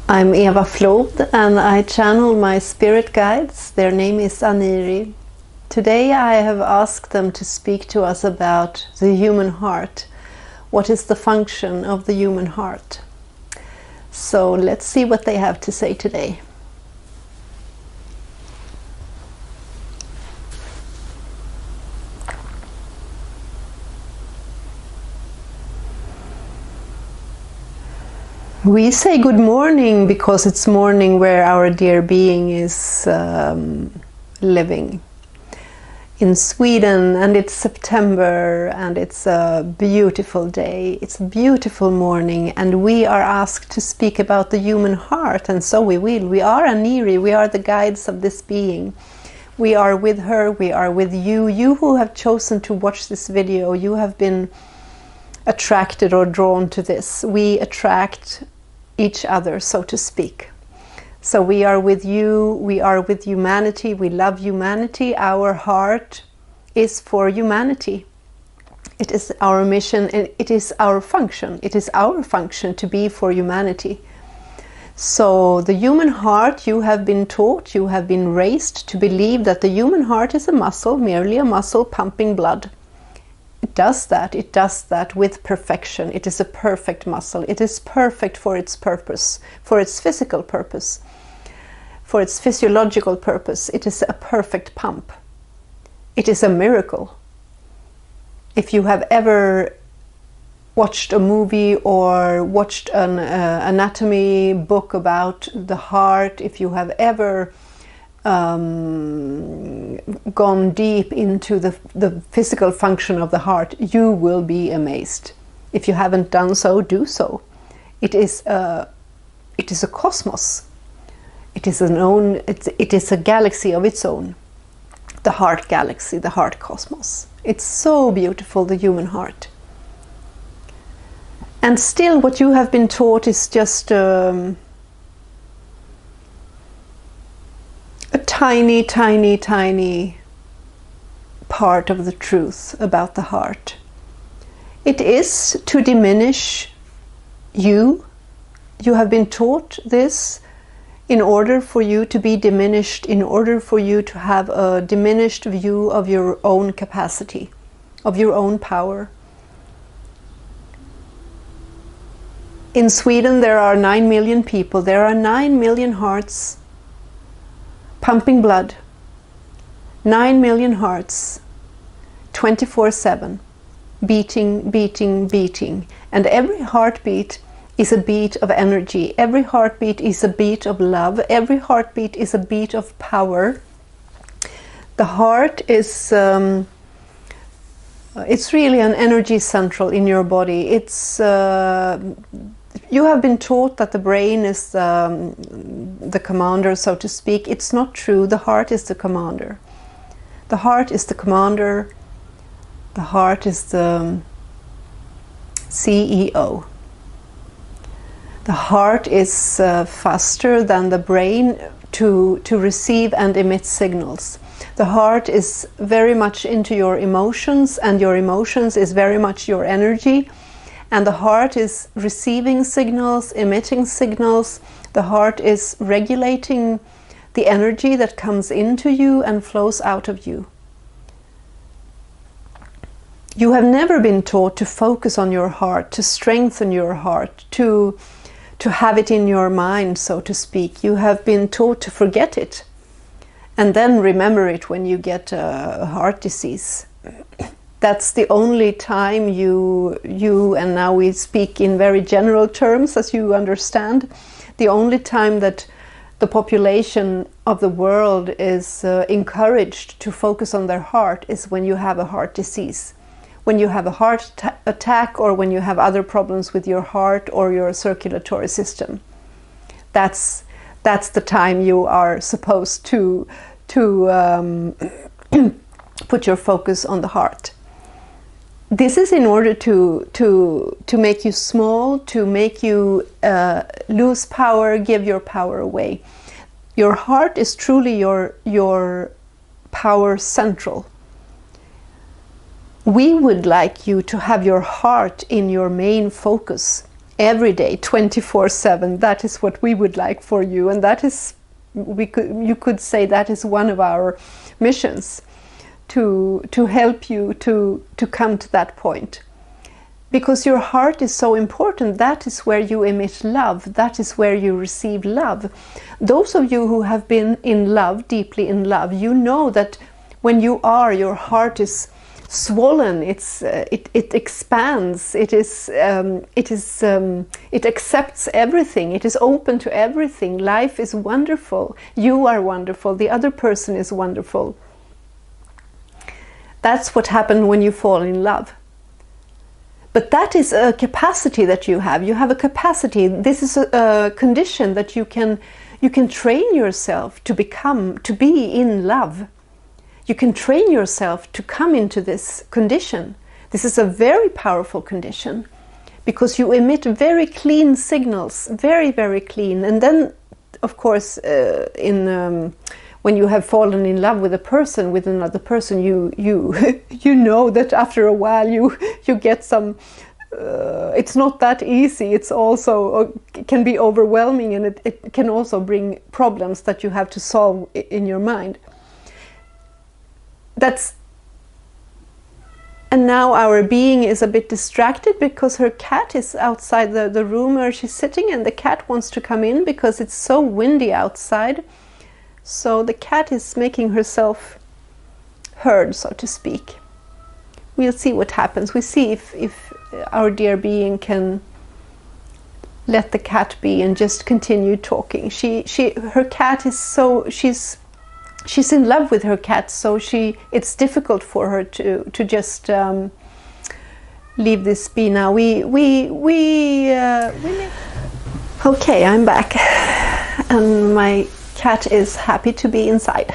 I'm Eva Flod and I channel my spirit guides. Their name is Aniri. Today I have asked them to speak to us about the human heart. What is the function of the human heart? So let's see what they have to say today. We say good morning because it's morning where our dear being is living. In Sweden, and it's September, and it's a beautiful day. It's a beautiful morning, and we are asked to speak about the human heart, and so we will. We are Aniri, we are the guides of this being. We are with her, we are with you. You who have chosen to watch this video, you have been attracted or drawn to this. We attract each other, so to speak. So we are with you, we are with humanity, we love humanity. Our heart is for humanity. It is our mission and it is our function. It is our function to be for humanity. So the human heart, you have been taught, you have been raised to believe that the human heart is a muscle, merely a muscle pumping blood. It does that with perfection. It is a perfect muscle. It is perfect for its purpose, for its physical purpose, for its physiological purpose. It is a perfect pump. It is a miracle. If you have ever watched a movie or watched an anatomy book about the heart, if you have ever gone deep into the physical function of the heart, you will be amazed. If you haven't done so, do so. It is a cosmos. It is a galaxy of its own. The heart galaxy, the heart cosmos. It's so beautiful, the human heart. And still what you have been taught is just a tiny, tiny, tiny part of the truth about the heart. It is to diminish you. You have been taught this in order for you to be diminished, in order for you to have a diminished view of your own capacity, of your own power. In Sweden there are 9 million people. There are 9 million hearts pumping blood. 9 million hearts, 24/7, beating, beating, beating. And every heartbeat is a beat of energy. Every heartbeat is a beat of love. Every heartbeat is a beat of power. The heart is, it's really an energy central in your body. It's, you have been taught that the brain is the commander, so to speak. It's not true. The heart is the commander. The heart is the commander. The heart is the CEO. The heart is faster than the brain to receive and emit signals. The heart is very much into your emotions, and your emotions is very much your energy. And the heart is receiving signals, emitting signals. The heart is regulating the energy that comes into you and flows out of you. You have never been taught to focus on your heart, to strengthen your heart, to have it in your mind, so to speak. You have been taught to forget it and then remember it when you get a heart disease. That's the only time you, and now we speak in very general terms, as you understand, the only time that the population of the world is encouraged to focus on their heart is when you have a heart disease. When you have a heart attack, or when you have other problems with your heart or your circulatory system. That's the time you are supposed to put your focus on the heart. This is in order to make you small, to make you lose power, give your power away. Your heart is truly your power central. We would like you to have your heart in your main focus, every day, 24/7. That is what we would like for you, and that is, you could say that is one of our missions, to help you to come to that point. Because your heart is so important. That is where you emit love. That is where you receive love. Those of you who have been in love, deeply in love, you know that when you are, your heart is swollen. It expands. It accepts everything. It is open to everything. Life is wonderful. You are wonderful. The other person is wonderful. That's what happens when you fall in love. But that is a capacity that you have. You have a capacity. This is a condition that you can train yourself to become, to be in love. You can train yourself to come into this condition. This is a very powerful condition, because you emit very clean signals, very, very clean. And then, of course, when you have fallen in love with a person, with another person, you you know that after a while you get some. It's not that easy. It's also can be overwhelming, and it can also bring problems that you have to solve in your mind. And now our being is a bit distracted because her cat is outside the room where she's sitting, and the cat wants to come in because it's so windy outside. So the cat is making herself heard, so to speak. We'll see what happens. We see if our dear being can let the cat be and just continue talking. Her cat is so, she's in love with her cat, so it's difficult for her to just leave this be now. Okay, I'm back, and my cat is happy to be inside.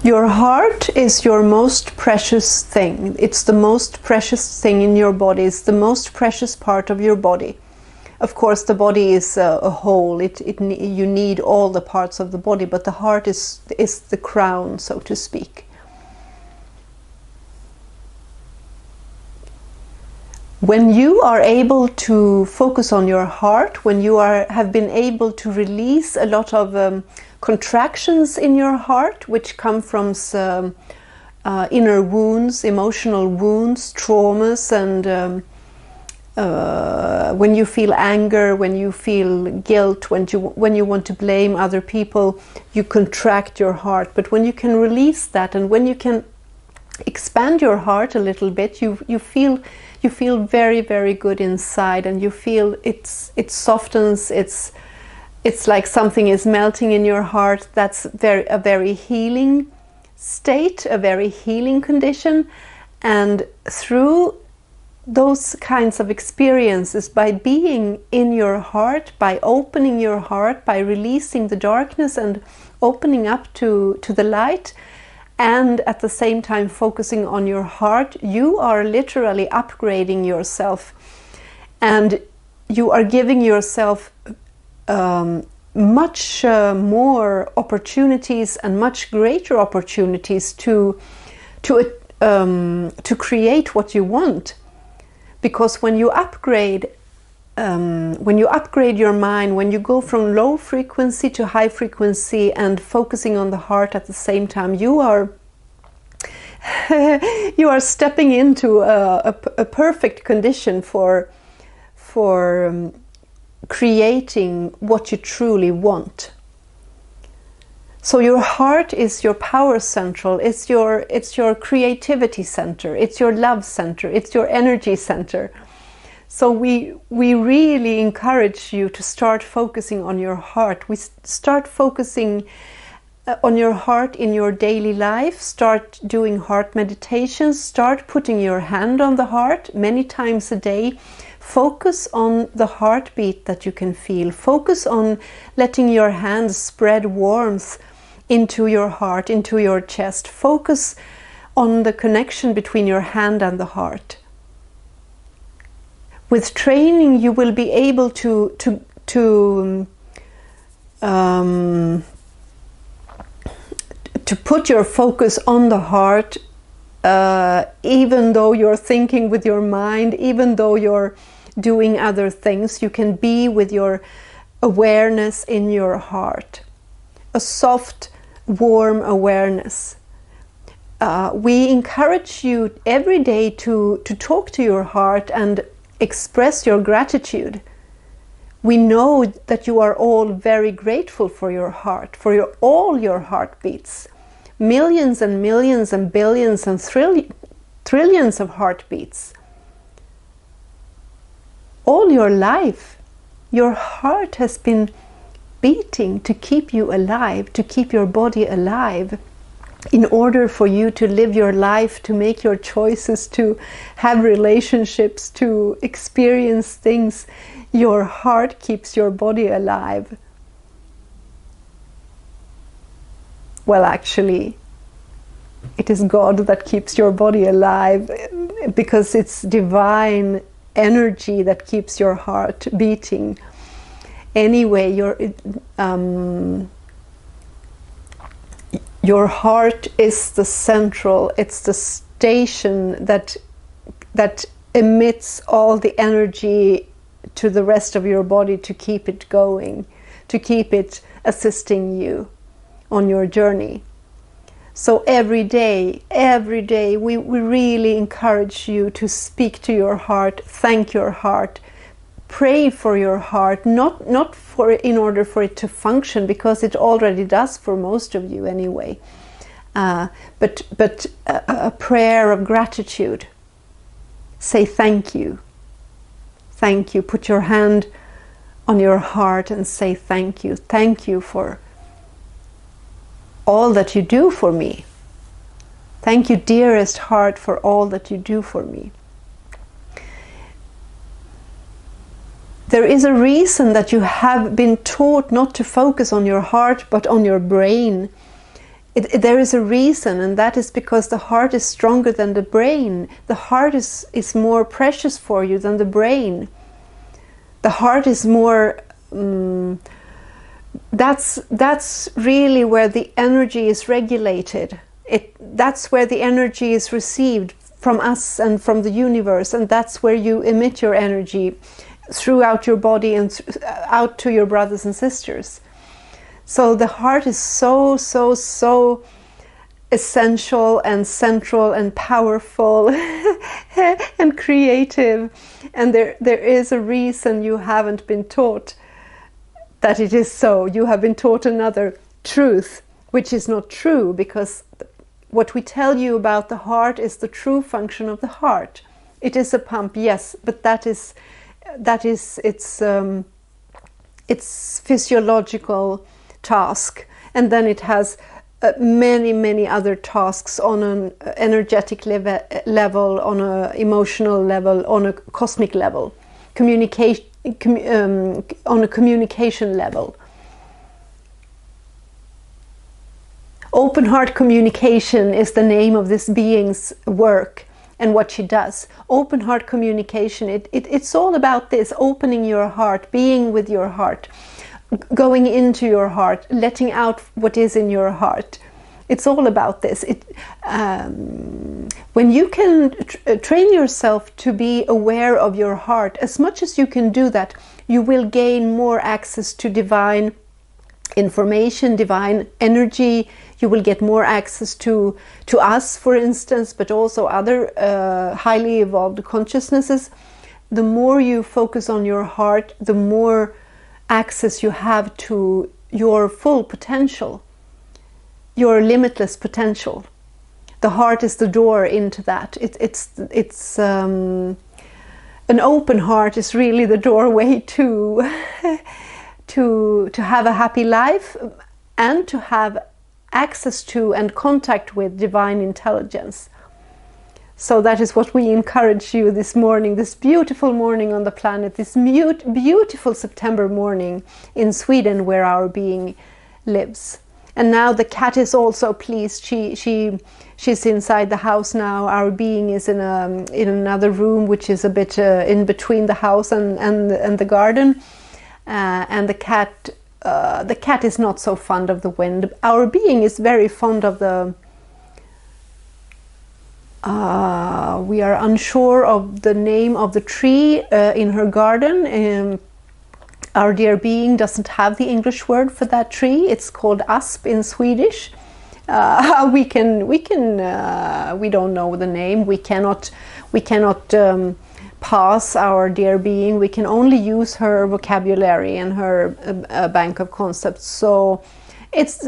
Your heart is your most precious thing. It's the most precious thing in your body. It's the most precious part of your body. Of course, the body is a whole. You need all the parts of the body, but the heart is the crown, so to speak. When you are able to focus on your heart, when you have been able to release a lot of contractions in your heart, which come from inner wounds, emotional wounds, traumas, and when you feel anger, when you feel guilt, when you want to blame other people, you contract your heart. But when you can release that, and when you can expand your heart a little bit, you feel very, very good inside, and you feel it softens. It's like something is melting in your heart. That's a very healing state, a very healing condition. And through those kinds of experiences, by being in your heart, by opening your heart, by releasing the darkness and opening up to the light, and at the same time focusing on your heart, you are literally upgrading yourself, and you are giving yourself much more opportunities and much greater opportunities to create what you want. Because when you upgrade your mind, when you go from low frequency to high frequency and focusing on the heart at the same time, you are stepping into a perfect condition for creating what you truly want. So your heart is your power central, it's your creativity center, it's your love center, it's your energy center. So we really encourage you to start focusing on your heart. We start focusing on your heart in your daily life. Start doing heart meditations. Start putting your hand on the heart many times a day. Focus on the heartbeat that you can feel. Focus on letting your hands spread warmth into your heart, into your chest. Focus on the connection between your hand and the heart. With training, you will be able to put your focus on the heart, even though you're thinking with your mind, even though you're doing other things. You can be with your awareness in your heart, a soft, warm awareness. We encourage you every day to talk to your heart and express your gratitude. We know that you are all very grateful for your heart, for all your heartbeats. Millions and millions and billions and trillions of heartbeats. All your life, your heart has been beating to keep you alive, to keep your body alive, in order for you to live your life, to make your choices, to have relationships, to experience things. Your heart keeps your body alive. Well, actually, it is God that keeps your body alive, because it's divine energy that keeps your heart beating. Anyway, your heart is the central, it's the station that emits all the energy to the rest of your body to keep it going, to keep it assisting you on your journey. So every day, we really encourage you to speak to your heart, thank your heart, pray for your heart, not in order for it to function, because it already does for most of you anyway, but a prayer of gratitude. Say thank you. Thank you. Put your hand on your heart and say thank you. Thank you for all that you do for me. Thank you, dearest heart, for all that you do for me. There is a reason that you have been taught not to focus on your heart but on your brain. There is a reason, and that is because the heart is stronger than the brain. The heart is more precious for you than the brain. The heart is more... That's really where the energy is regulated. That's where the energy is received from us and from the universe, and that's where you emit your energy throughout your body and out to your brothers and sisters. So the heart is so essential and central and powerful and creative, and there is a reason you haven't been taught that it is so. You have been taught another truth, which is not true, because what we tell you about the heart is the true function of the heart. It is a pump, yes, but that is its physiological task, and then it has many other tasks on an energetic level, on an emotional level, on a cosmic level, on a communication level. Open heart communication is the name of this being's work and what she does. Open heart communication, it's all about this: opening your heart, being with your heart, going into your heart, letting out what is in your heart. It's all about this. When you can train yourself to be aware of your heart, as much as you can do that, you will gain more access to divine information, divine energy. You will get more access to us, for instance, but also other highly evolved consciousnesses. The more you focus on your heart, the more access you have to your full potential, your limitless potential. The heart is the door into that. It's an open heart is really the doorway to have a happy life and to have access to and contact with divine intelligence. So that is what we encourage you this morning, this beautiful morning on the planet, this beautiful September morning in Sweden, where our being lives. And now the cat is also pleased. She's inside the house now. Our being is in another room, which is a bit in between the house and the garden. And the cat is not so fond of the wind. Our being is very fond of the. We are unsure of the name of the tree in her garden. Our dear being doesn't have the English word for that tree. It's called asp in Swedish. We don't know the name. We cannot pass our dear being. We can only use her vocabulary and her bank of concepts. So it's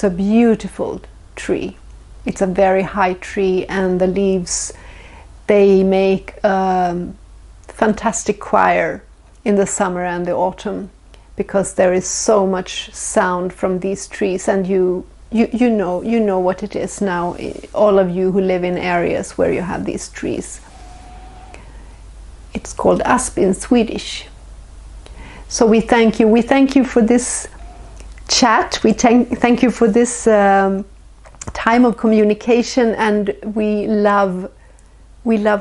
a beautiful tree. It's a very high tree, and the leaves, they make fantastic choir in the summer and the autumn, because there is so much sound from these trees. And you know what it is now, all of you who live in areas where you have these trees. It's called asp in Swedish. So we thank you for this chat. We thank you for this time of communication, and we love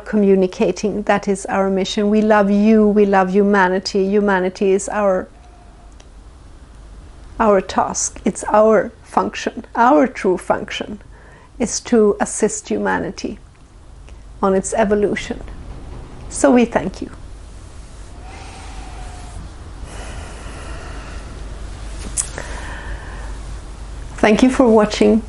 communicating. That is our mission. We love you. We love humanity. Humanity is our task. It's our function. Our true function is to assist humanity on its evolution. So we thank you. Thank you for watching.